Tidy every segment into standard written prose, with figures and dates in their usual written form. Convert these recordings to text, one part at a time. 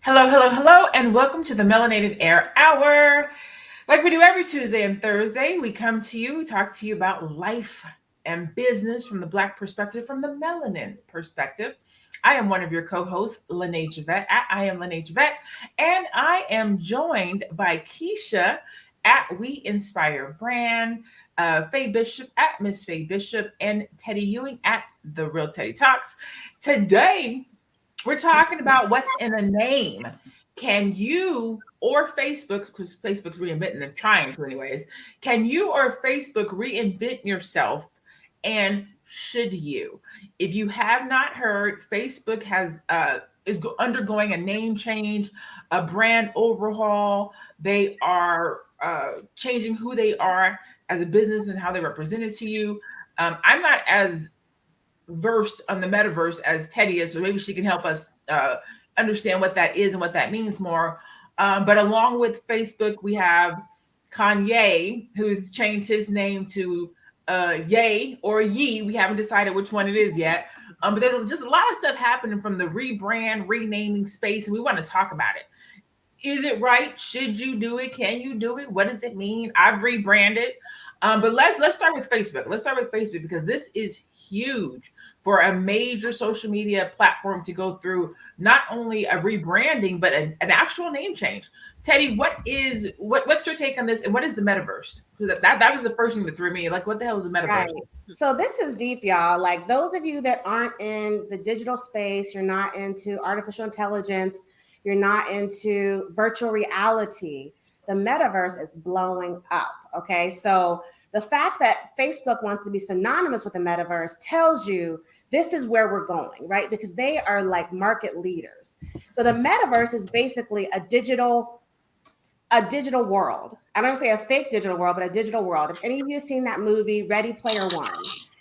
Hello, hello, hello, and welcome to the Melanated Air Hour. Like we do every Tuesday and Thursday, we come to you, we talk to you about life and business from the Black perspective, from the melanin perspective. I am one of your co-hosts, Lene Javette, at I am Lene Javette, and I am joined by Keisha at We Inspire Brand, Faye Bishop at Miss Faye Bishop, and Teddy Ewing at The Real Teddy Talks. Today, we're talking about what's in a name. Can you or Facebook, because Facebook's reinventing them, trying to anyways, can you or Facebook reinvent yourself? And should you? If you have not heard, Facebook is undergoing a name change, a brand overhaul. They are changing who they are as a business and how they represent it to you. I'm not as verse on the metaverse as Teddy is, so maybe she can help us understand what that is and what that means more. But along with Facebook, we have Kanye, who's changed his name to Ye or Ye. We haven't decided which one it is yet. But there's just a lot of stuff happening from the rebrand, renaming space, and we want to talk about it. Is it right? Should you do it? Can you do it? What does it mean? I've rebranded. But let's start with Facebook. Let's start with Facebook because this is huge for a major social media platform to go through not only a rebranding but an actual name change. Teddy, what's your take on this, and what is the metaverse? Because that was the first thing that threw me. Like, what the hell is the metaverse? Right. So this is deep, y'all. Like those of you that aren't in the digital space, you're not into artificial intelligence, you're not into virtual reality. The metaverse is blowing up. Okay. So the fact that Facebook wants to be synonymous with the metaverse tells you this is where we're going, right? Because they are like market leaders. So the metaverse is basically a digital world. I don't say a fake digital world, but a digital world. If any of you have seen that movie, Ready Player One,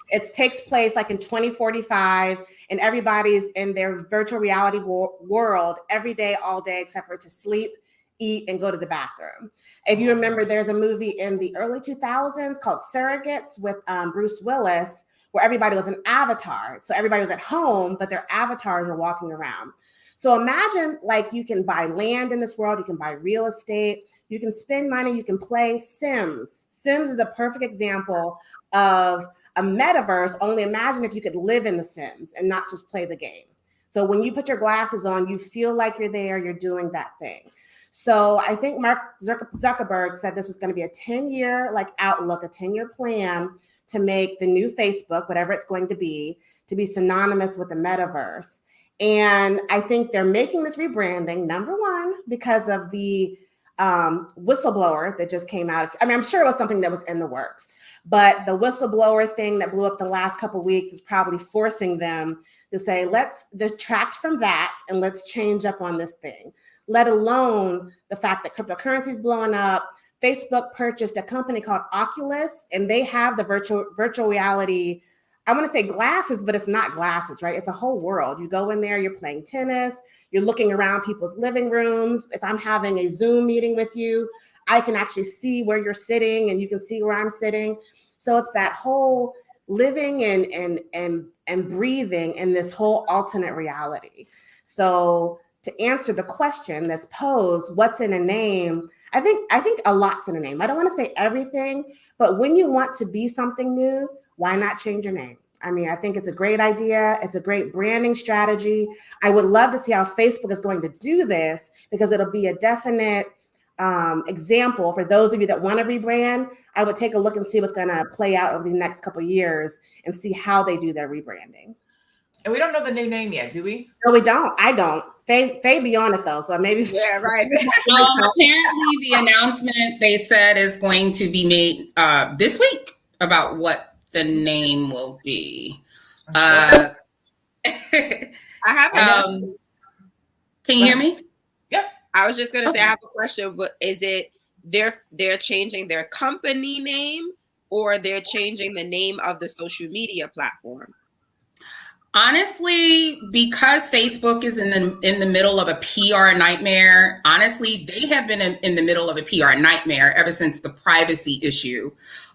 it takes place like in 2045, and everybody's in their virtual reality world every day, all day, except for to sleep, eat, and go to the bathroom. If you remember, there's a movie in the early 2000s called Surrogates with Bruce Willis, where everybody was an avatar. So everybody was at home, but their avatars were walking around. So imagine like you can buy land in this world, you can buy real estate, you can spend money, you can play Sims. Sims is a perfect example of a metaverse, only imagine if you could live in the Sims and not just play the game. So when you put your glasses on, you feel like you're there, you're doing that thing. So I think Mark Zuckerberg said this was going to be a 10-year like outlook, a 10-year plan to make the new Facebook, whatever it's going to be synonymous with the metaverse. And I think they're making this rebranding, number one, because of the whistleblower that just came out. I mean, I'm sure it was something that was in the works, but the whistleblower thing that blew up the last couple of weeks is probably forcing them to say, let's detract from that and let's change up on this thing, let alone the fact that cryptocurrency is blowing up. Facebook purchased a company called Oculus, and they have the virtual reality, I want to say glasses, but it's not glasses, right? It's a whole world. You go in there, you're playing tennis, you're looking around people's living rooms. If I'm having a Zoom meeting with you, I can actually see where you're sitting and you can see where I'm sitting. So it's that whole living and breathing in this whole alternate reality. So to answer the question that's posed, what's in a name? I think a lot's in a name. I don't want to say everything, but when you want to be something new, why not change your name? I mean, I think it's a great idea. It's a great branding strategy. I would love to see how Facebook is going to do this because it'll be a definite example for those of you that want to rebrand. I would take a look and see what's going to play out over the next couple of years and see how they do their rebranding. And we don't know the new name yet, do we? No, we don't. I don't. Faye be on it though, so maybe. Yeah, right. Apparently, the announcement they said is going to be made this week about what the name will be. I have can you hear me? Yep. I was just going to say I have a question, but is it they're changing their company name or they're changing the name of the social media platform? Honestly, because Facebook is in the middle of a PR nightmare, honestly, they have been in the middle of a PR nightmare ever since the privacy issue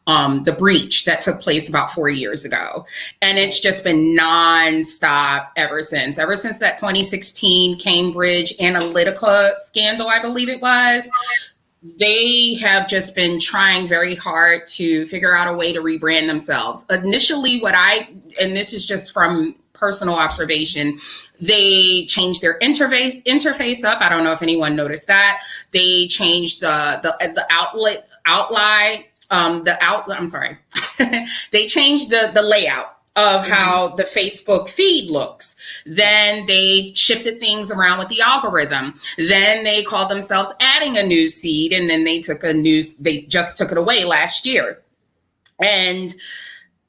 the breach that took place about 4 years ago. And it's just been nonstop ever since that 2016 Cambridge Analytica scandal, I believe it was. They have just been trying very hard to figure out a way to rebrand themselves. Initially, and this is just from personal observation, they changed their interface up. I don't know if anyone noticed that. They changed the outline. They changed the layout of how the Facebook feed looks. Then they shifted things around with the algorithm. Then they called themselves adding a news feed, and then they just took it away last year. And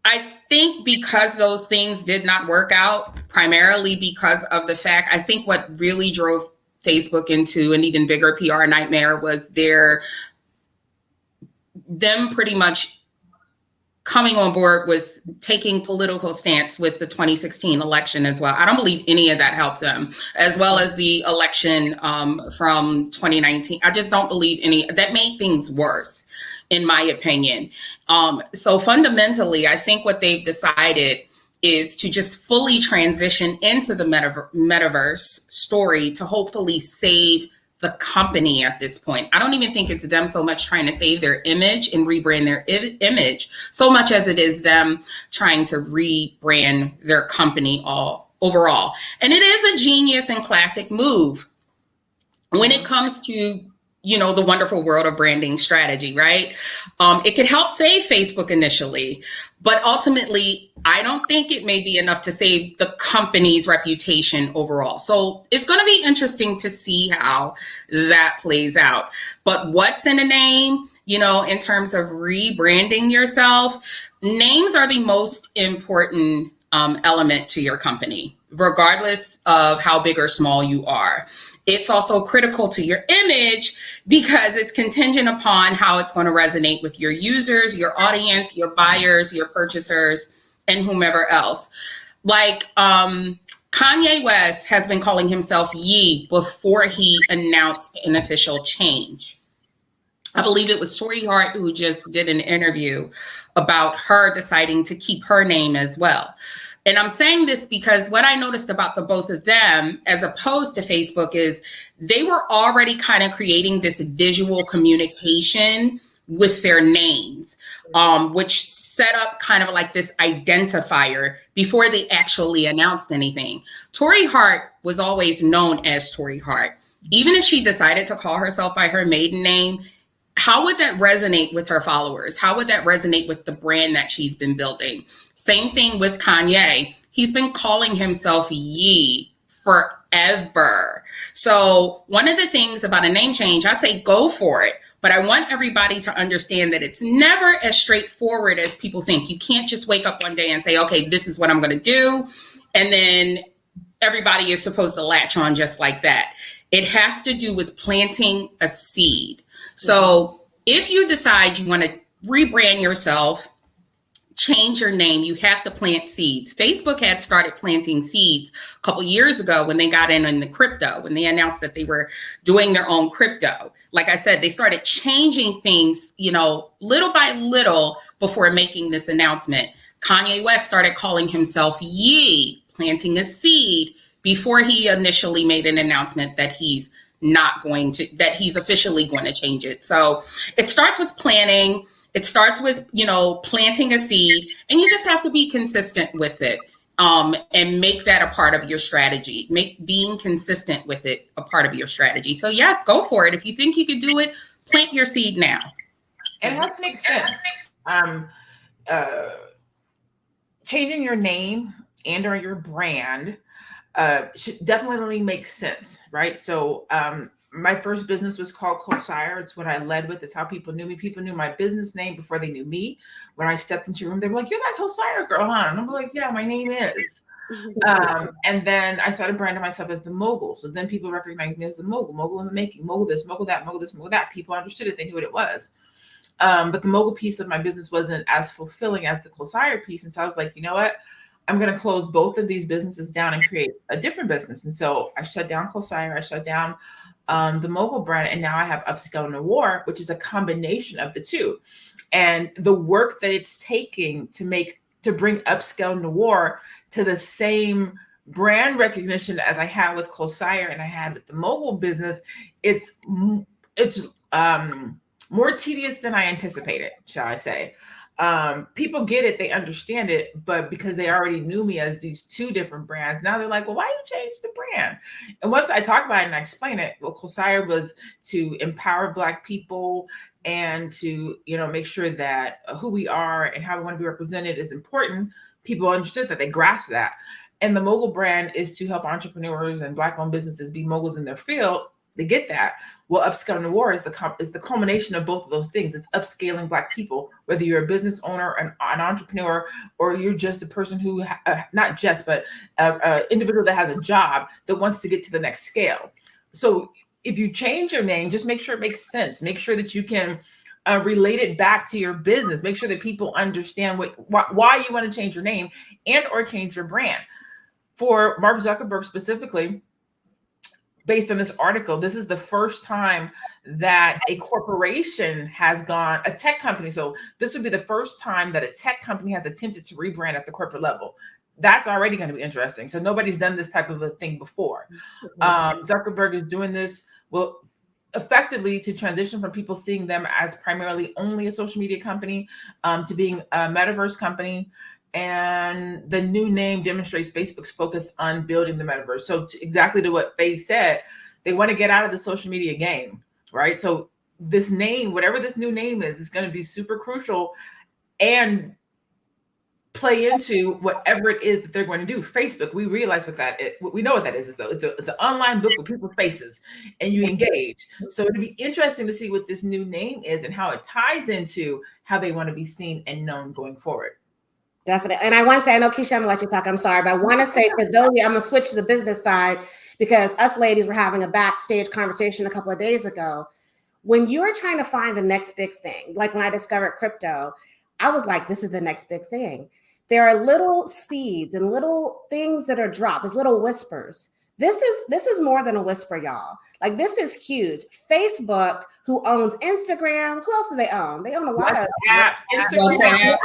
I think because those things did not work out, primarily because of the fact, I think what really drove Facebook into an even bigger PR nightmare was them pretty much coming on board with taking political stance with the 2016 election as well. I don't believe any of that helped them, as well as the election from 2019. I just don't believe that made things worse, in my opinion. So fundamentally, I think what they've decided is to just fully transition into the metaverse story to hopefully save the company at this point. I don't even think it's them so much trying to save their image and rebrand their image so much as it is them trying to rebrand their company overall. And it is a genius and classic move when it comes to, the wonderful world of branding strategy, right? It could help save Facebook initially, but ultimately, I don't think it may be enough to save the company's reputation overall. So it's going to be interesting to see how that plays out. But what's in a name, in terms of rebranding yourself, names are the most important element to your company, regardless of how big or small you are. It's also critical to your image because it's contingent upon how it's going to resonate with your users, your audience, your buyers, your purchasers, and whomever else. Like Kanye West has been calling himself Ye before he announced an official change. I believe it was Tori Hart who just did an interview about her deciding to keep her name as well. And I'm saying this because what I noticed about the both of them, as opposed to Facebook, is they were already kind of creating this visual communication with their names, which set up kind of like this identifier before they actually announced anything. Tori Hart was always known as Tori Hart. Even if she decided to call herself by her maiden name, how would that resonate with her followers? How would that resonate with the brand that she's been building? Same thing with Kanye. He's been calling himself Ye forever. So one of the things about a name change, I say go for it. But I want everybody to understand that it's never as straightforward as people think. You can't just wake up one day and say, okay, this is what I'm going to do. And then everybody is supposed to latch on just like that. It has to do with planting a seed. So if you decide you want to rebrand yourself, change your name, you have to plant seeds. Facebook had started planting seeds a couple years ago when they got in the crypto, when they announced that they were doing their own crypto. Like I said, they started changing things, little by little before making this announcement. Kanye West started calling himself Ye, planting a seed, before he initially made an announcement that he's officially going to change it. So it starts with planning. It starts with, planting a seed, and you just have to be consistent with it, and make that a part of your strategy. Make being consistent with it a part of your strategy. So yes, go for it. If you think you could do it, plant your seed now. And it has to make sense. Changing your name and or your brand should definitely make sense, right? So my first business was called Cosire. It's what I led with. It's how people knew me. People knew my business name before they knew me. When I stepped into a room, they were like, "You're that Cosire girl, huh?" And I'm like, "Yeah, my name is." And then I started branding myself as the mogul. So then people recognized me as the mogul in the making, mogul this, mogul that, mogul this, mogul that. People understood it. They knew what it was. But the mogul piece of my business wasn't as fulfilling as the Cosire piece. And so I was like, you know what? I'm going to close both of these businesses down and create a different business. And so I shut down Cosire. I shut down the mogul brand, and now I have Upscale Noir, which is a combination of the two. And the work that it's taking to bring Upscale Noir to the same brand recognition as I had with Closire and I had with the mogul business, it's more tedious than I anticipated, shall I say. People get it, they understand it, but because they already knew me as these two different brands, now they're like, well, why you change the brand? And once I talk about it and I explain it, well, Closire was to empower Black people and to, make sure that who we are and how we want to be represented is important. People understood that, they grasped that. And the mogul brand is to help entrepreneurs and Black-owned businesses be moguls in their field. They get that. Well, Upscale Noir is the culmination of both of those things. It's upscaling Black people, whether you're a business owner, an entrepreneur, or you're just a person who, not just, but an individual that has a job that wants to get to the next scale. So if you change your name, just make sure it makes sense. Make sure that you can relate it back to your business. Make sure that people understand why you want to change your name and or change your brand. For Mark Zuckerberg specifically, based on this article, this is the first time that a corporation has gone, a tech company. So this would be the first time that a tech company has attempted to rebrand at the corporate level. That's already going to be interesting. So nobody's done this type of a thing before. Zuckerberg is doing this, well, effectively to transition from people seeing them as primarily only a social media company to being a metaverse company. And the new name demonstrates Facebook's focus on building the metaverse. So exactly to what Faye said, they want to get out of the social media game, right? So this name, whatever this new name is going to be super crucial and play into whatever it is that they're going to do. Facebook, we realize we know what that is though. It's an online book with people's faces and you engage. So it'd be interesting to see what this new name is and how it ties into how they want to be seen and known going forward. Definitely. And I want to say, I know Keisha, I'm going to let you talk. I'm sorry, but I want to say for those of you, I'm going to switch to the business side because us ladies were having a backstage conversation a couple of days ago. When you're trying to find the next big thing, like when I discovered crypto, I was like, this is the next big thing. There are little seeds and little things that are dropped. There's little whispers. This is more than a whisper, y'all. Like, this is huge. Facebook, who owns Instagram, who else do they own? They own a lot of Instagram.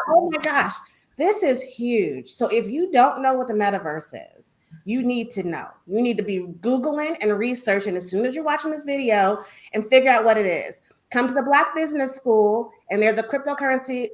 Oh my gosh, this is huge. So if you don't know what the metaverse is, you need to know. You need to be Googling and researching as soon as you're watching this video and figure out what it is. Come to the Black Business School, and there's a cryptocurrency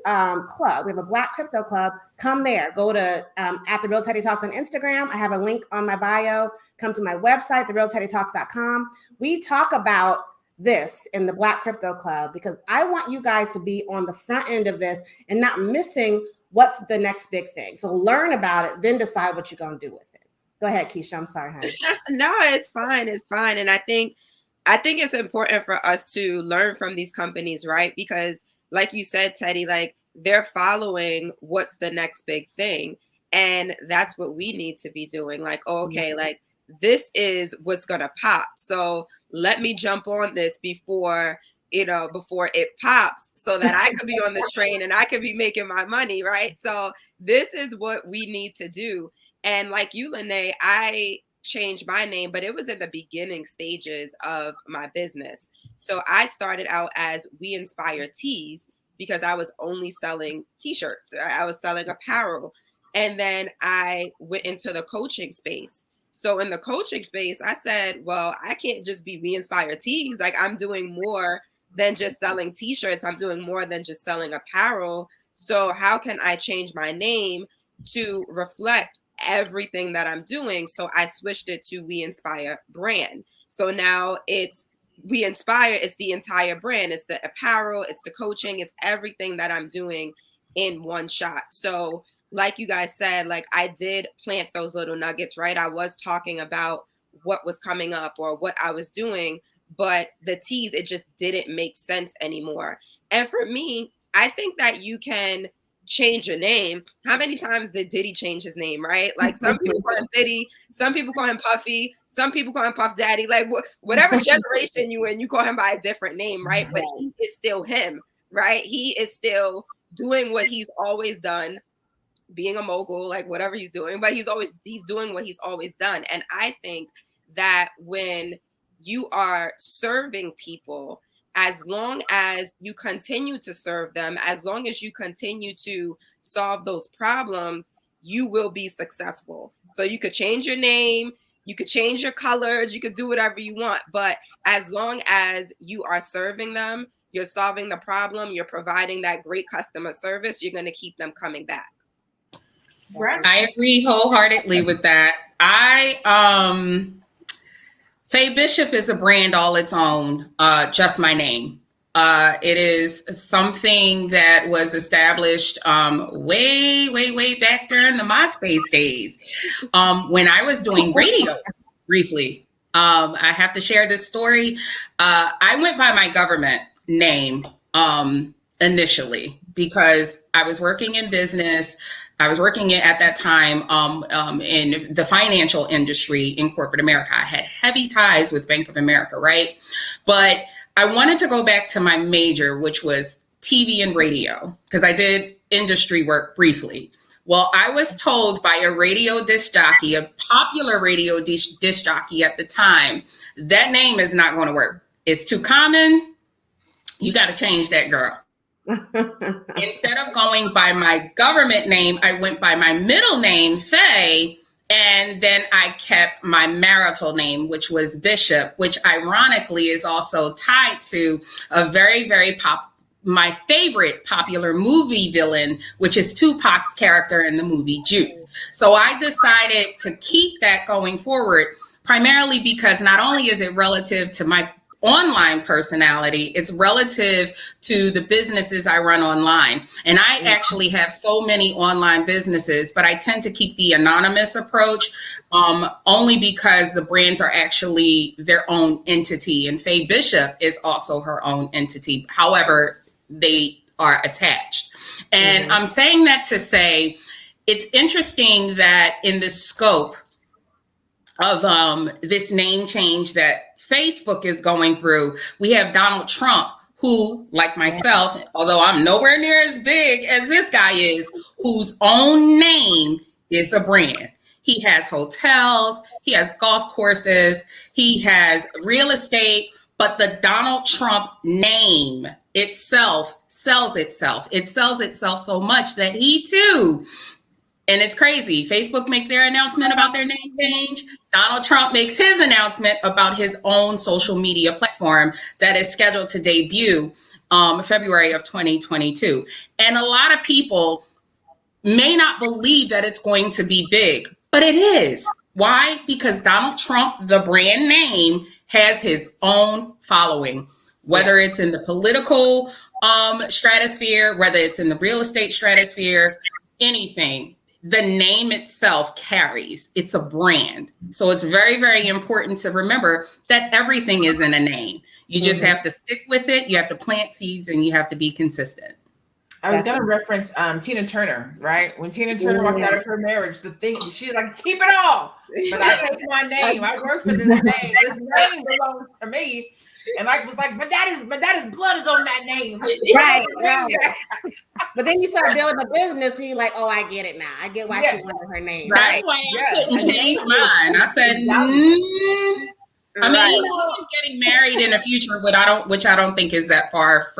club. We have a Black crypto club. Come there. Go to at The Real Teddy Talks on Instagram. I have a link on my bio. Come to my website, therealteddytalks.com. We talk about this in the Black Crypto Club because I want you guys to be on the front end of this and not missing what's the next big thing. So learn about it, then decide what you're going to do with it. Go ahead, Keisha. I'm sorry, honey. No, it's fine. It's fine. And I think it's important for us to learn from these companies, right? Because like you said, Teddy, like they're following what's the next big thing. And that's what we need to be doing. Like, oh, okay, like this is what's going to pop. So let me jump on this before it pops so that I could be on the train and I could be making my money, right? So this is what we need to do. And like you, Lene, I changed my name, but it was in the beginning stages of my business. So I started out as We Inspire Tees because I was only selling t-shirts. I was selling apparel. And then I went into the coaching space. So in the coaching space, I said, well, I can't just be We Inspire Tees. Like I'm doing more than just selling t-shirts. I'm doing more than just selling apparel. So how can I change my name to reflect everything that I'm doing? So I switched it to We Inspire brand. So now it's We Inspire, it's the entire brand. It's the apparel, it's the coaching, it's everything that I'm doing in one shot. So like you guys said, like I did plant those little nuggets, right? I was talking about what was coming up or what I was doing, but the teas, it just didn't make sense anymore. And for me, I think that you can change your name. How many times did Diddy change his name, right? Like some people call him Diddy, some people call him Puffy, some people call him Puff Daddy, like whatever generation you in, you call him by a different name, right? But he is still him, right? He is still doing what he's always done, being a mogul, like whatever he's doing, but he's doing what he's always done. And I think that when you are serving people, as long as you continue to serve them, as long as you continue to solve those problems, you will be successful. So you could change your name, you could change your colors, you could do whatever you want. But as long as you are serving them, you're solving the problem, you're providing that great customer service, you're going to keep them coming back. Right. I agree wholeheartedly with that. Faye Bishop is a brand all its own, just my name. It is something that was established way back during the MySpace days, when I was doing radio briefly. I have to share this story. I went by my government name initially because I was working in business. I was working at that time in the financial industry in corporate America. I had heavy ties with Bank of America, right? But I wanted to go back to my major, which was TV and radio, because I did industry work briefly. Well, I was told by a radio disc jockey, a popular radio disc jockey at the time, that name is not going to work. It's too common. You got to change that, girl. Instead of going by my government name, I went by my middle name, Faye, and then I kept my marital name, which was Bishop, which ironically is also tied to a very my favorite popular movie villain, which is Tupac's character in the movie Juice. So I decided to keep that going forward, primarily because not only is it relative to my online personality, it's relative to the businesses I run online. And I actually have so many online businesses, but I tend to keep the anonymous approach only because the brands are actually their own entity. And Faye Bishop is also her own entity. However, they are attached. And I'm saying that to say, it's interesting that in the scope of this name change that Facebook is going through, we have Donald Trump, who, like myself, although I'm nowhere near as big as this guy is, whose own name is a brand. He has hotels, he has golf courses, he has real estate, but the Donald Trump name itself sells itself. It sells itself so much that he too, and it's crazy, Facebook make their announcement about their name change. Donald Trump makes his announcement about his own social media platform that is scheduled to debut February of 2022. And a lot of people may not believe that it's going to be big, but it is. Why? Because Donald Trump, the brand name, has his own following, whether it's in the political stratosphere, whether it's in the real estate stratosphere, anything. The name itself carries. It's a brand. So it's very important to remember that everything is in a name. You just have to stick with it. You have to plant seeds and you have to be consistent. I was going to reference Tina Turner, right? When Tina Turner walked out of her marriage, the thing, she's like, keep it all. But I take my name. I work for this name. This name belongs to me. And I was like, but daddy's blood is on that name. Right. But then you start building a business and you're like, oh, I get it now. I get why she wanted her name. That's why I couldn't change mine. I said, I mean, I'm getting married in the future, which I don't think is that far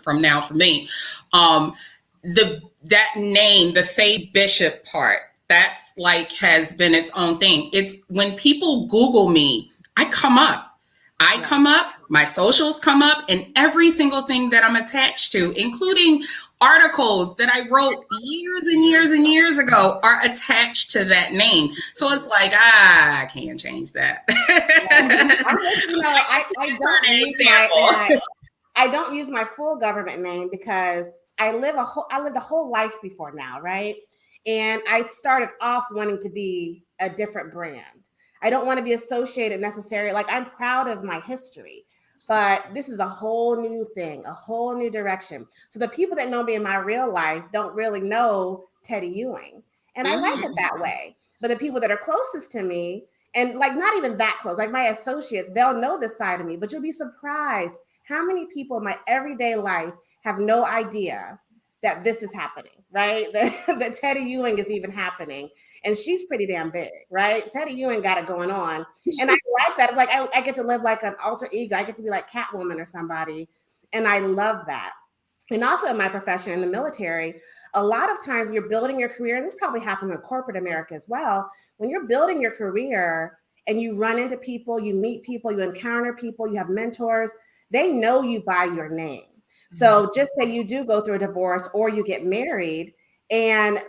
from now for me. That name, the Faye Bishop part, that's like has been its own thing. It's when people Google me, I come up, my socials come up, and every single thing that I'm attached to, including articles that I wrote years and years ago, are attached to that name. So it's like, I can't change that. I don't use my full government name because I lived a whole life before now, right? And I started off wanting to be a different brand. I don't want to be associated necessarily, like I'm proud of my history, but this is a whole new thing, a whole new direction. So the people that know me in my real life don't really know Teddy Ewing. And I like it that way. But the people that are closest to me, and like not even that close, like my associates, they'll know this side of me, but you'll be surprised how many people in my everyday life have no idea that this is happening. right? That Teddy Ewing is even happening. And she's pretty damn big, right? Teddy Ewing got it going on. And I like that. It's like I get to live like an alter ego. I get to be like Catwoman or somebody. And I love that. And also in my profession in the military, a lot of times you're building your career, and this probably happens in corporate America as well. When you're building your career and you run into people, you meet people, you encounter people, you have mentors, they know you by your name. So just say you do go through a divorce or you get married, and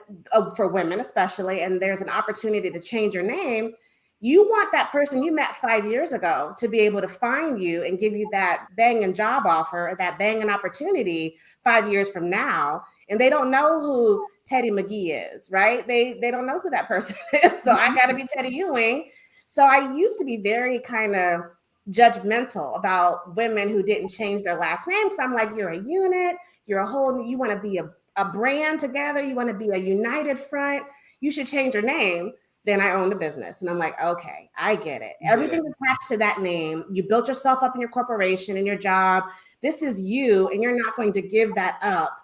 for women especially, and there's an opportunity to change your name, you want that person you met 5 years ago to be able to find you and give you that banging job offer, or that banging opportunity 5 years from now. And they don't know who Teddy McGee is, right? They don't know who that person is. So I got to be Teddy Ewing. So I used to be very kind of judgmental about women who didn't change their last name. So I'm like, you're a unit, you're a whole, you want to be a brand together, you want to be a united front, you should change your name. Then I own the business. And I'm like, okay, I get it. Everything's attached to that name. You built yourself up in your corporation and your job. This is you, and you're not going to give that up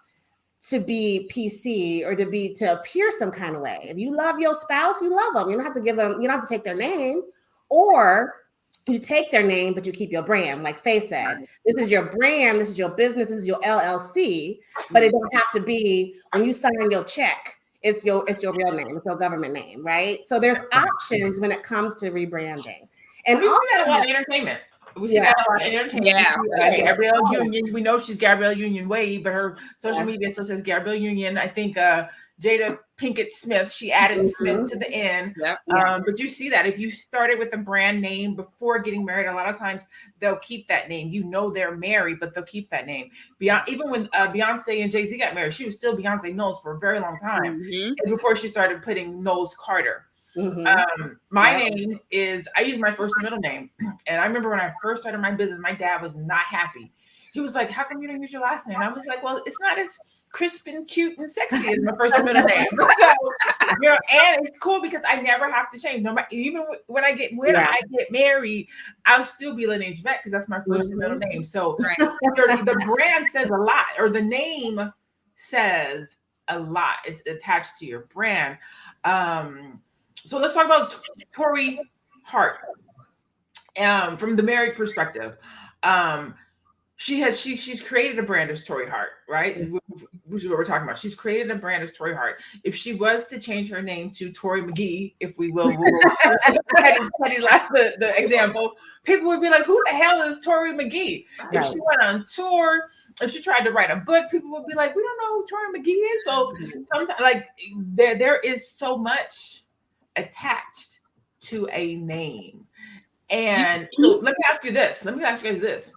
to be PC or to appear some kind of way. If you love your spouse, you love them. You don't have to give them, you don't have to take their name, or you take their name, but you keep your brand. Like Faye said, this is your brand, this is your business, this is your LLC, but it don't have to be when you sign your check. It's your real name, it's your government name, right? So there's options when it comes to rebranding. And we see that a lot in entertainment. We see that a lot in entertainment. Yeah. Gabrielle Union. We know she's Gabrielle Union Wade, but her social media still says Gabrielle Union. I think Jada Pinkett Smith, she added Smith to the end. But you see that if you started with a brand name before getting married, a lot of times they'll keep that name. You know they're married, but they'll keep that name. Even when Beyonce and Jay-Z got married, she was still Beyonce Knowles for a very long time. And before she started putting Knowles Carter. My name is, I use my first and middle name. And I remember when I first started my business, my dad was not happy. He was like, how come you don't use your last name? And I was like, well, it's not as crisp and cute and sexy as my first and middle name. So, and it's cool because I never have to change. No matter, even when I get married, I'll still be lineage vet because that's my first and middle name. So the brand says a lot, or the name says a lot. It's attached to your brand. So let's talk about Tori Hart. From the married perspective. She's created a brand as Tori Hart, right? Which is what we're talking about. She's created a brand as Tori Hart. If she was to change her name to Tori McGee, if we will, Teddy's last the example, people would be like, "Who the hell is Tori McGee?" Right. If she went on tour, if she tried to write a book, people would be like, "We don't know who Tori McGee is." So sometimes, like, there is so much attached to a name, and so let me ask you this. Let me ask you guys this.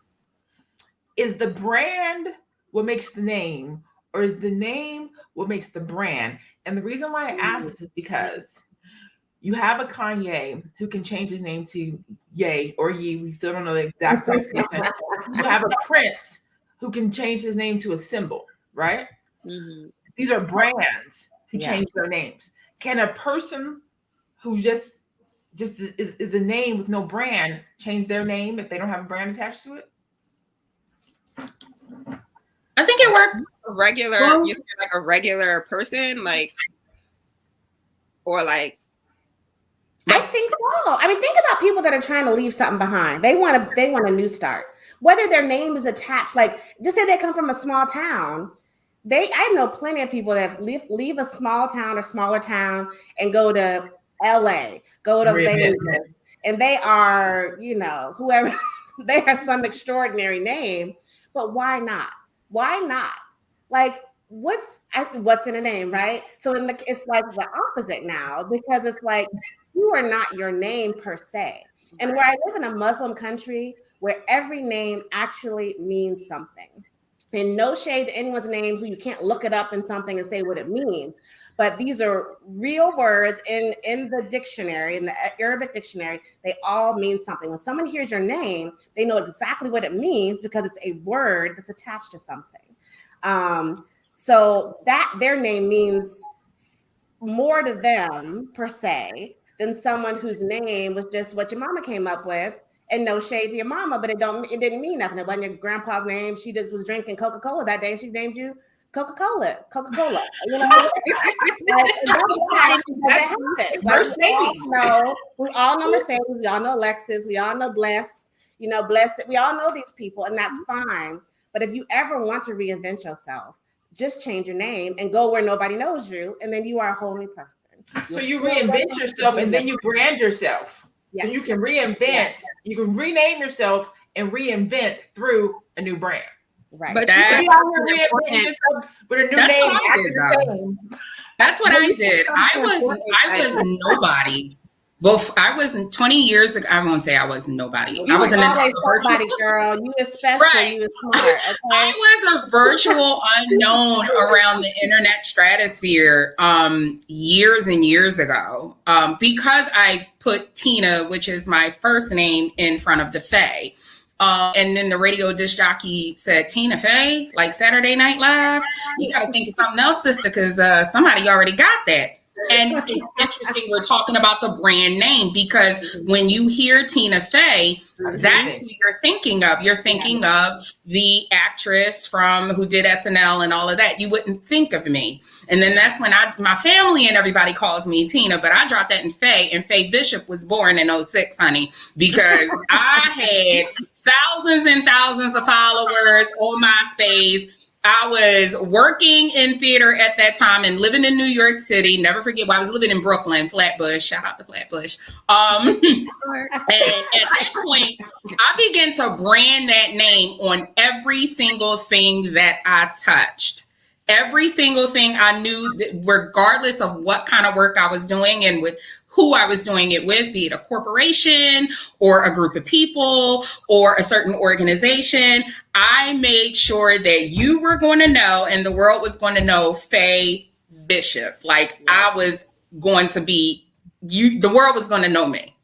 Is the brand what makes the name, or is the name what makes the brand? And the reason why I ask this is because you have a Kanye who can change his name to Ye or Ye. We still don't know the exact pronunciation. You have a Prince who can change his name to a symbol, right? These are brands who change their names. Can a person who just is a name with no brand change their name if they don't have a brand attached to it? I think it worked. You said like a regular person, like, or like. I think so. I mean, think about people that are trying to leave something behind. They want a new start. Whether their name is attached, like just say they come from a small town. I know plenty of people that leave a small town or smaller town and go to LA, go to Vegas, and they are, whoever, they have some extraordinary name. But why not? Why not? Like, what's in a name, right? So it's like the opposite now, because it's like you are not your name per se. And where I live in a Muslim country where every name actually means something. And no shade to anyone's name who you can't look it up in something and say what it means. But these are real words in the dictionary, in the Arabic dictionary. They all mean something. When someone hears your name, they know exactly what it means because it's a word that's attached to something. So that their name means more to them per se than someone whose name was just what your mama came up with. And no shade to your mama, but it didn't mean nothing. It wasn't your grandpa's name. She just was drinking Coca-Cola that day. She named you Coca-Cola. You know, like, that's why that happens. Like, we all know Mercedes, we all know Lexus, we all know Blessed, Blessed. We all know these people, and that's fine. But if you ever want to reinvent yourself, just change your name and go where nobody knows you, and then you are a whole new person. So you reinvent yourself, and then you brand yourself. Yes. So you can reinvent, you can rename yourself and reinvent through a new brand. Right. But you be out here reinventing yourself with a new name after the same. That's what I did. I was nobody. Well, I wasn't 20 years ago. I won't say I wasn't nobody. I was somebody, girl. You is special. Right. You is smart. Okay? I was a virtual unknown around the internet stratosphere years and years ago because I put Tina, which is my first name, in front of the Faye. And then the radio disc jockey said, Tina Fey, like Saturday Night Live. You got to think of something else, sister, because somebody already got that. And it's interesting we're talking about the brand name, because when you hear Tina Fey, that's who you're thinking of. You're thinking of the actress who did SNL and all of that. You wouldn't think of me. And then that's when my family and everybody calls me Tina, but I dropped that in Faye, and Faye Bishop was born in 2006, honey, because I had thousands and thousands of followers on MySpace. I was working in theater at that time and living in New York City. Never forget, I was living in Brooklyn, Flatbush. Shout out to Flatbush. And at that point, I began to brand that name on every single thing that I touched. Every single thing I knew, regardless of what kind of work I was doing and with who I was doing it with, be it a corporation or a group of people or a certain organization, I made sure that you were going to know and the world was going to know Faye Bishop. Like I was going to be, the world was going to know me.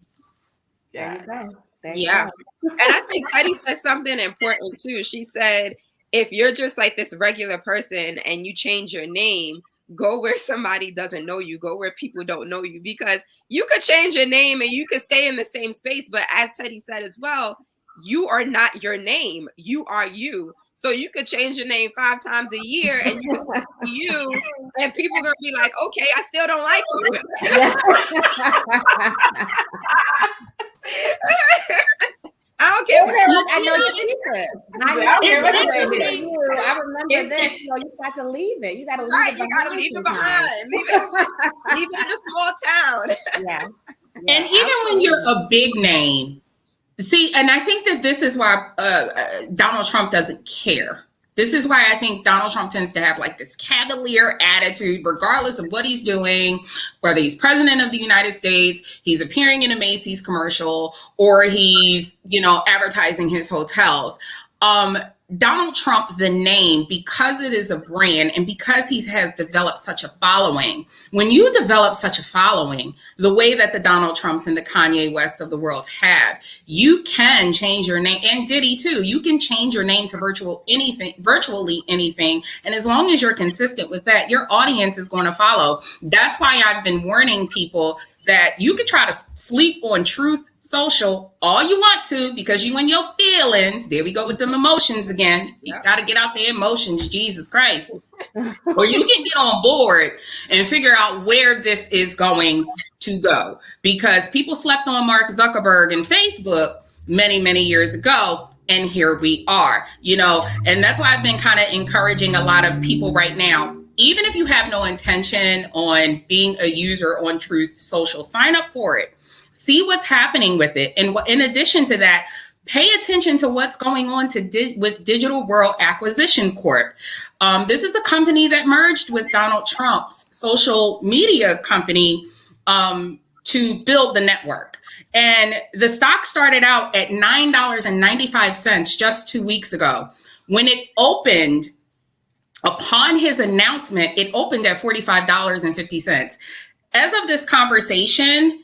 There you go. And I think Teddy said something important too. She said, if you're just like this regular person and you change your name, go where somebody doesn't know you, go where people don't know you, because you could change your name and you could stay in the same space. But as Teddy said as well, you are not your name. You are you. So you could change your name 5 times a year and you can be you, and people are going to be like, okay, I still don't like you. I don't care. I know the secret. I remember this. You got to leave it. You got to leave it behind. You got to leave it behind. Leave it in a small town. Yeah. And even when you're a big name, see, and I think that this is why Donald Trump doesn't care. This is why I think Donald Trump tends to have like this cavalier attitude, regardless of what he's doing, whether he's president of the United States, he's appearing in a Macy's commercial, or he's, advertising his hotels. Donald Trump, the name, because it is a brand and because he has developed such a following, when you develop such a following, the way that the Donald Trumps and the Kanye West of the world have, you can change your name, and Diddy too. You can change your name to virtually anything. And as long as you're consistent with that, your audience is going to follow. That's why I've been warning people that you could try to sleep on Truth Social all you want to, because you and your feelings, there we go with them emotions again. You got to get out the emotions, Jesus Christ. Or you can get on board and figure out where this is going to go, because people slept on Mark Zuckerberg and Facebook many, many years ago. And here we are, and that's why I've been kind of encouraging a lot of people right now. Even if you have no intention on being a user on Truth Social, sign up for it. See what's happening with it. And in addition to that, pay attention to what's going on with Digital World Acquisition Corp. This is a company that merged with Donald Trump's social media company to build the network. And the stock started out at $9.95 just 2 weeks ago. When it opened, upon his announcement, it opened at $45.50. As of this conversation,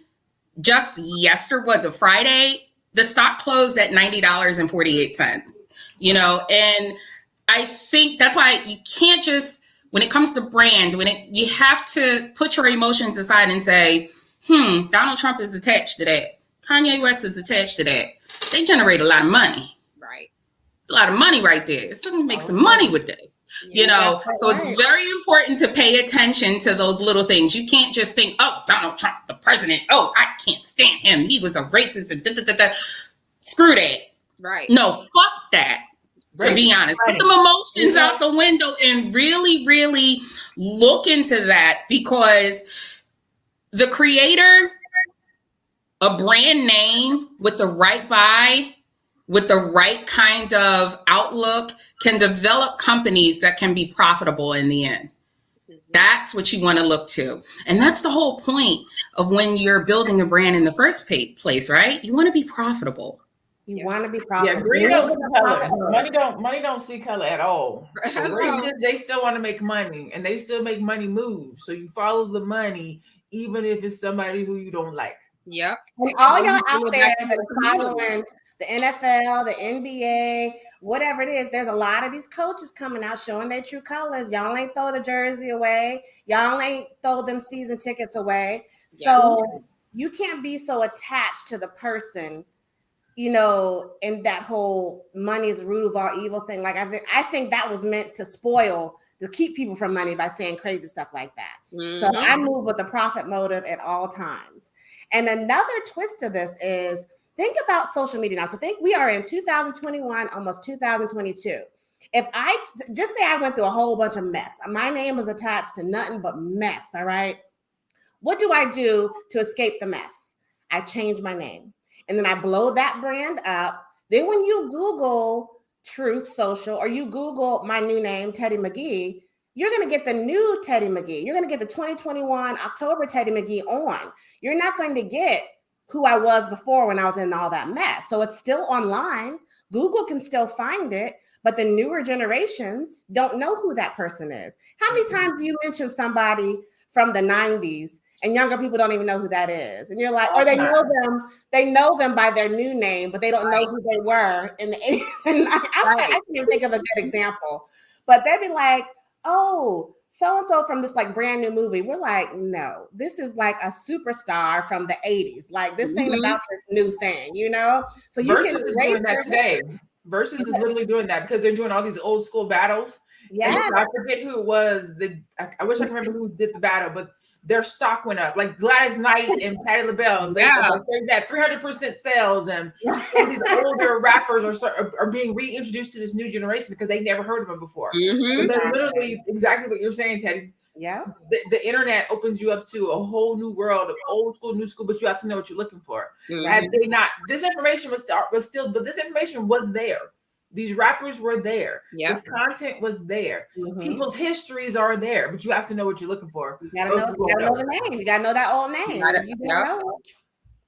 just yesterday, Friday, the stock closed at $90.48, and I think that's why you can't just, when it comes to brand, you have to put your emotions aside and say, Donald Trump is attached to that. Kanye West is attached to that. They generate a lot of money. Right. A lot of money right there. Somebody make some money with this. So it's very important to pay attention to those little things. You can't just think, oh, Donald Trump, the president, oh, I can't stand him, he was a racist and screw that. Right. No, fuck that. To be honest, put some emotions out the window and really, really look into that, because the creator, a brand name with the right buy, with the right kind of outlook, can develop companies that can be profitable in the end. That's what you want to look to. And that's the whole point of when you're building a brand in the first place, right? You want to be profitable. You want to be profitable. Yeah, green don't see color. Money don't see color at all. So racists, they still want to make money, and they still make money move. So you follow the money, even if it's somebody who you don't like. Yep. And all y'all out there that are following the NFL, the NBA, whatever it is, there's a lot of these coaches coming out showing their true colors. Y'all ain't throw the jersey away. Y'all ain't throw them season tickets away. So you can't be so attached to the person, in that whole money is the root of all evil thing. Like I think that was meant to keep people from money by saying crazy stuff like that. Mm-hmm. So I move with the profit motive at all times. And another twist to this is, think about social media now. So think we are in 2021, almost 2022. If I just say I went through a whole bunch of mess, my name was attached to nothing but mess, all right? What do I do to escape the mess? I change my name. And then I blow that brand up. Then when you Google Truth Social, or you Google my new name, Teddy McGee, you're going to get the new Teddy McGee. You're going to get the 2021 October Teddy McGee on. You're not going to get who I was before when I was in all that mess. So it's still online. Google can still find it, but the newer generations don't know who that person is. How many times do you mention somebody from the 90s and younger people don't even know who that is? And you're like, or they know them by their new name, but they don't know who they were in the 80s and 90s. I can't even think of a good example, but they'd be like, oh, so-and-so from this like brand new movie. We're like, no, this is like a superstar from the 80s. Like, this ain't about this new thing, So you Versus is doing that today. Versus is literally doing that because they're doing all these old school battles. Yeah. I forget who it was. I wish I could remember who did the battle, but their stock went up. Like Gladys Knight and Patti LaBelle. They got 300% sales, and these older rappers are being reintroduced to this new generation because they never heard of them before. Mm-hmm. So they're literally exactly what you're saying, Teddy. Yeah. The internet opens you up to a whole new world of old school, new school, but you have to know what you're looking for. Mm-hmm. Had they not, this information was still, but this information was there. These rappers were there. Yep. This content was there. Mm-hmm. People's histories are there, but you have to know what you're looking for. You gotta know the name. You gotta know that old name. You don't know it,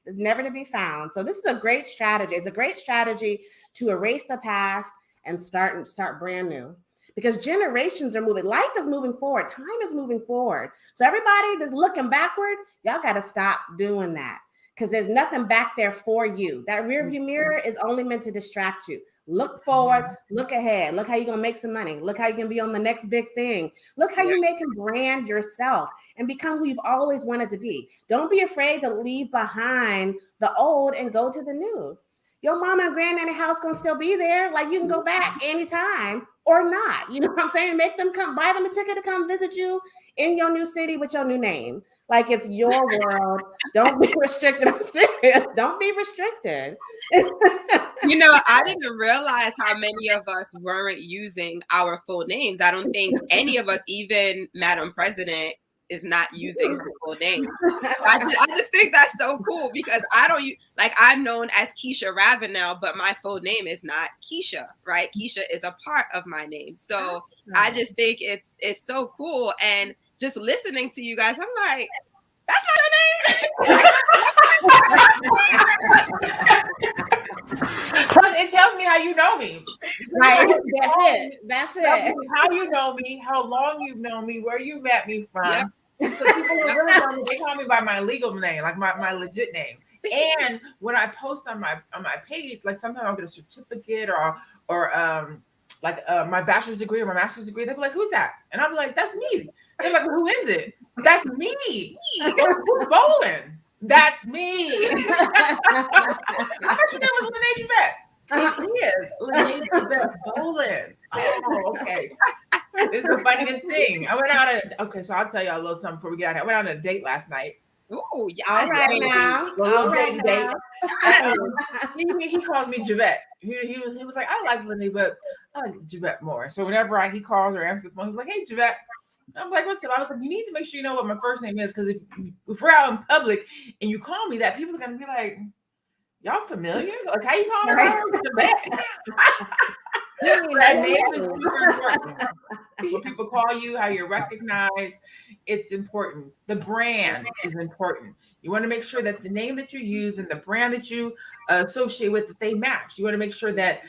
it's never to be found. So this is a great strategy. It's a great strategy to erase the past and start brand new. Because generations are moving. Life is moving forward. Time is moving forward. So everybody that's looking backward, y'all got to stop doing that, because there's nothing back there for you. That rearview mirror is only meant to distract you. Look forward, look ahead. Look how you're going to make some money. Look how you can be on the next big thing. Look how you make and brand yourself and become who you've always wanted to be. Don't be afraid to leave behind the old and go to the new. Your mama and granddaddy house going to still be there. Like, you can go back anytime or not. You know what I'm saying? Make them come, buy them a ticket to come visit you in your new city with your new name. Like, it's your world. Don't be restricted. I'm serious. Don't be restricted. I didn't realize how many of us weren't using our full names. I don't think any of us, even Madam President, is not using her full name. I just think that's so cool, because I'm known as Keisha Ravenel, but my full name is not Keisha, right? Keisha is a part of my name. So I just think it's so cool. And just listening to you guys, I'm like, that's not your name. It tells me how you know me. Right. That's it. How you know me, how long you've known me, where you met me from. Yep. So people who really know me, they call me by my legal name, like my legit name. And when I post on my page, like sometimes I'll get a certificate or my bachelor's degree or my master's degree. They'll be like, "Who's that?" And I'll be like, "That's me." They're like, "Who is it?" "That's me." "Who's bowling?" "That's me." I thought your name was Lene Yvette. It is Lene Yvette Bowling. Oh, okay. funniest thing. I went out okay, so I'll tell y'all a little something before we get out. I went on a date last night. Oh, yes. All right now. A little All right date date. now. He calls me Javette. He was like, I like Lindy, but I like Javette more. So whenever he calls or answers the phone, he's like, hey Javette. I'm like, what's up? I was like, you need to make sure you know what my first name is, because if we're out in public and you call me that, people are gonna be like, y'all familiar? Like, how you calling her Javette? That name is super important. What people call you, how you're recognized, it's important. The brand is important. You want to make sure that the name that you use and the brand that you associate with, that they match. You want to make sure that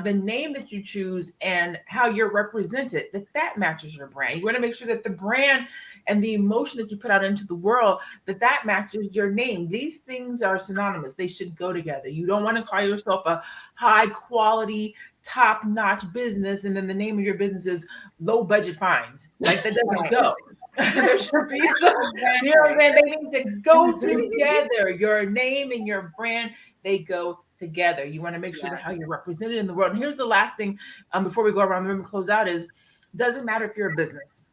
the name that you choose and how you're represented, that matches your brand. You want to make sure that the brand and the emotion that you put out into the world, that matches your name. These things are synonymous. They should go together. You don't want to call yourself a high quality, top-notch business, and then the name of your business is low budget finds. Like, that doesn't go. There should be some, you know what I'm saying? They need to go together. Your name and your brand, they go together. You want to make sure that how you're represented in the world. And here's the last thing before we go around the room and close out is, doesn't matter if you're a business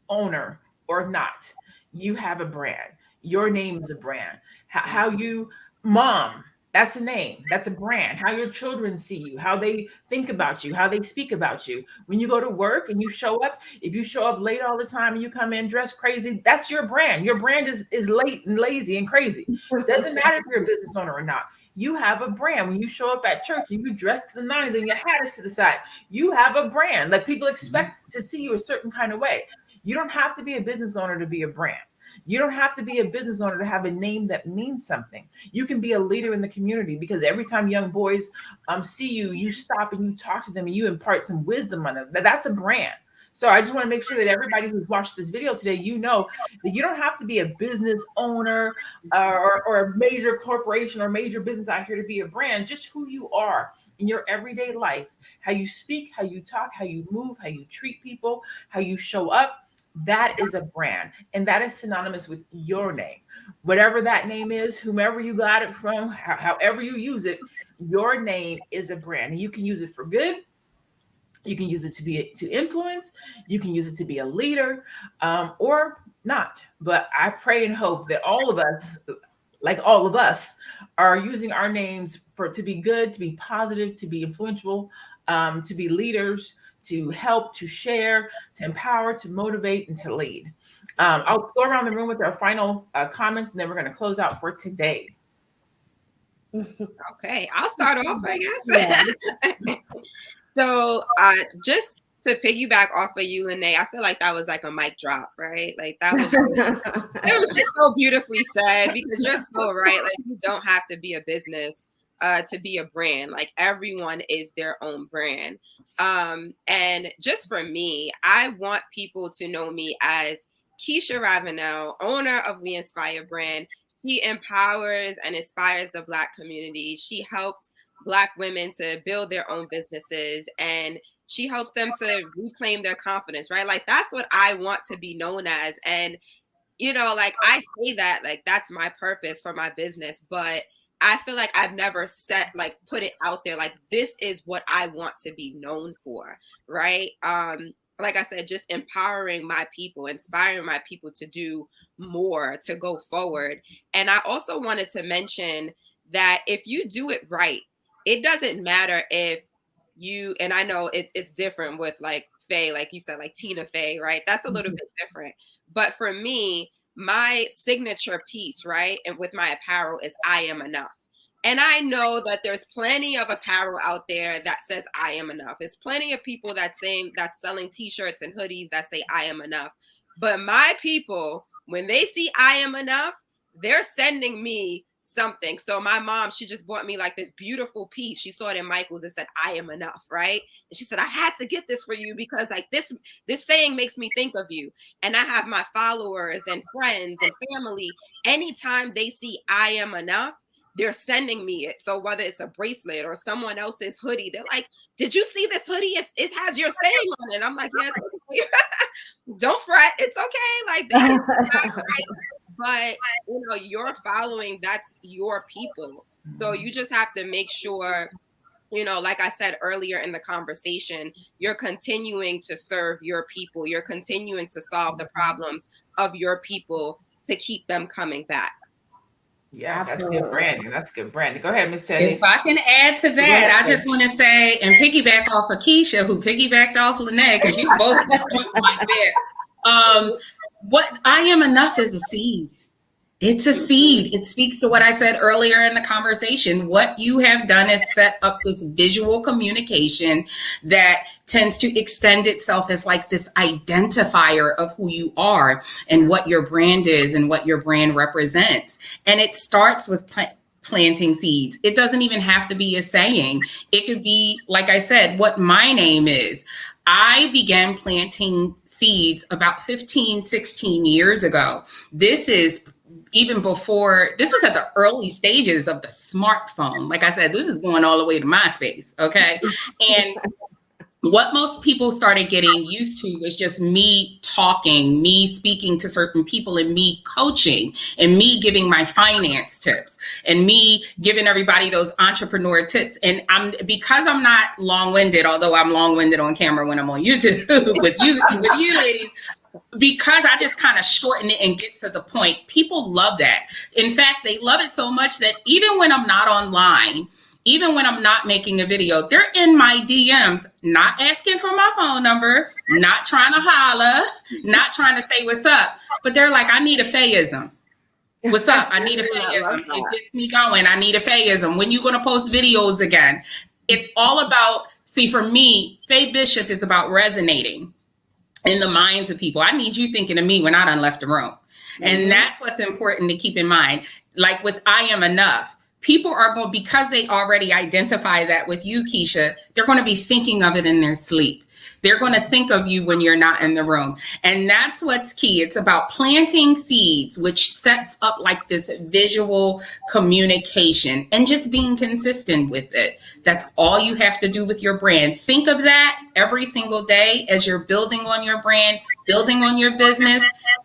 owner or not, you have a brand. Your name is a brand. How you, mom, that's a name. That's a brand. How your children see you, how they think about you, how they speak about you. When you go to work and you show up, if you show up late all the time and you come in dressed crazy, that's your brand. Your brand is late and lazy and crazy. Doesn't matter if you're a business owner or not. You have a brand. When you show up at church and you dress to the nines and your hat is to the side, you have a brand. Like, people expect to see you a certain kind of way. You don't have to be a business owner to be a brand. You don't have to be a business owner to have a name that means something. You can be a leader in the community, because every time young boys see you, you stop and you talk to them and you impart some wisdom on them. That's a brand. So I just want to make sure that everybody who's watched this video today, you know that you don't have to be a business owner or a major corporation or major business out here to be a brand. Just who you are in your everyday life, how you speak, how you talk, how you move, how you treat people, how you show up. That is a brand, and that is synonymous with your name. Whatever that name is, whomever you got it from, however you use it, your name is a brand. And you can use it for good. You can use it to influence. You can use it to be a leader, or not. But I pray and hope that all of us, like all of us, are using our names to be good, to be positive, to be influential, to be leaders, to help, to share, to empower, to motivate, and to lead. I'll go around the room with our final comments, and then we're going to close out for today. Okay, I'll start off, I guess. Yeah. So just to piggyback off of you, Lene, I feel like that was like a mic drop, right? Like, that was it was just so beautifully said, because you're so right. Like, you don't have to be a business to be a brand. Like, everyone is their own brand. And just for me, I want people to know me as Keisha Ravenel, owner of We Inspire brand. She empowers and inspires the Black community. She helps Black women to build their own businesses, and she helps them to reclaim their confidence, right? Like, that's what I want to be known as. And, you know, like, I say that, like, that's my purpose for my business, but I feel like I've never put it out there, like, this is what I want to be known for, right? Like I said, just empowering my people, inspiring my people to do more, to go forward. And I also wanted to mention that if you do it right, it doesn't matter if you, and I know it's different with like Faye, like you said, like Tina Fey, right? That's a little bit different. But for me, my signature piece, right, and with my apparel is I am enough. And I know that there's plenty of apparel out there that says I am enough. There's plenty of people that's selling t-shirts and hoodies that say I am enough. But my people, when they see I am enough, they're sending me something. So my mom, she just bought me like this beautiful piece. She saw it in Michael's and said, I am enough, right? And she said, I had to get this for you because like this saying makes me think of you. And I have my followers and friends and family, anytime they see I am enough, they're sending me it. So whether it's a bracelet or someone else's hoodie, they're like, did you see this hoodie? It has your saying on it. I'm like, yeah, don't fret. It's okay. Like, that's right. But, you know, you're following, that's your people. So you just have to make sure like I said earlier in the conversation, you're continuing to serve your people. You're continuing to solve the problems of your people to keep them coming back. Yes, that's Absolutely. good branding. That's good branding. Go ahead, Miss If Teddy. I can add to that, I ahead. just want to say and piggyback off of Keisha, who piggybacked off Lynette, because you both like that. What I am enough is a seed. It's a seed. It speaks to what I said earlier in the conversation. What you have done is set up this visual communication that tends to extend itself as like this identifier of who you are and what your brand is and what your brand represents. And it starts with planting seeds. It doesn't even have to be a saying. It could be, like I said, what my name is. I began planting seeds about 15, 16 years ago. This is even before, this was at the early stages of the smartphone. Like I said, this is going all the way to MySpace, okay? And what most people started getting used to was just me talking, me speaking to certain people, and me coaching, and me giving my finance tips, and me giving everybody those entrepreneur tips. And because I'm not long-winded, although I'm long-winded on camera when I'm on YouTube with you ladies, because I just kind of shorten it and get to the point. People love that. In fact, they love it so much that even when I'm not online, even when I'm not making a video, they're in my DMs, not asking for my phone number, not trying to holla, not trying to say what's up, but they're like, I need a Fayeism. What's up? I need a Fayeism. It gets me going. I need a Fayeism. When you going to post videos again? It's all about, see, for me, Faye Bishop is about resonating in the minds of people. I need you thinking of me when I done left the room. And that's what's important to keep in mind. Like with I Am Enough, people are going, because they already identify that with you, Keisha, they're going to be thinking of it in their sleep. They're going to think of you when you're not in the room. And that's what's key. It's about planting seeds, which sets up like this visual communication and just being consistent with it. That's all you have to do with your brand. Think of that every single day as you're building on your brand, building on your business,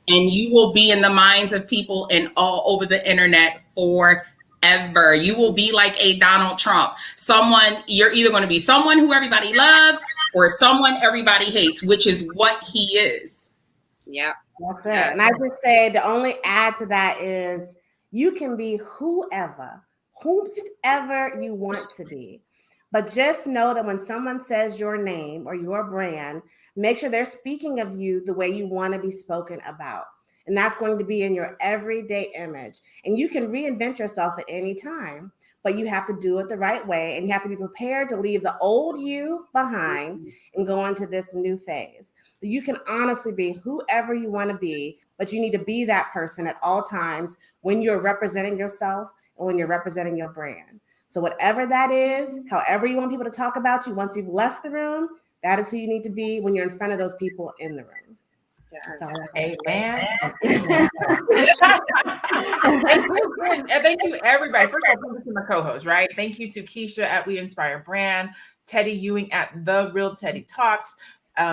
and you will be in the minds of people and all over the internet forever. You will be like a Donald Trump. You're either going to be someone who everybody loves or someone everybody hates, which is what he is. Yeah. That's it. And I just say the only add to that is you can be whomever you want to be. But just know that when someone says your name or your brand, make sure they're speaking of you the way you want to be spoken about. And that's going to be in your everyday image. And you can reinvent yourself at any time, but you have to do it the right way. And you have to be prepared to leave the old you behind and go into this new phase. So you can honestly be whoever you want to be, but you need to be that person at all times when you're representing yourself and when you're representing your brand. So whatever that is, however you want people to talk about you once you've left the room, that is who you need to be when you're in front of those people in the room. Amen. Thank you, everybody. First of all, thank you to my co-host, right? Thank you to Keisha at We Inspire Brand, Teddy Ewing at The Real Teddy Talks,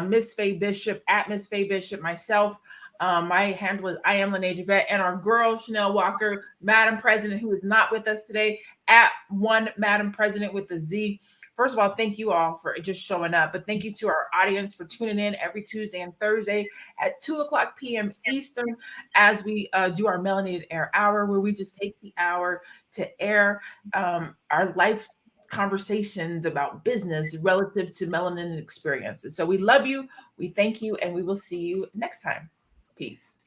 Miss Faye Bishop at Miss Faye Bishop, myself. My handle is I Am Lene Javette, and our girl Chanel Walker, Madam President, who is not with us today, at One Madam President with the Z. First of all, thank you all for just showing up, but thank you to our audience for tuning in every Tuesday and Thursday at 2:00 p.m. Eastern as we do our Melanated Air Hour, where we just take the hour to air our life conversations about business relative to melanin experiences. So we love you, we thank you, and we will see you next time. Peace.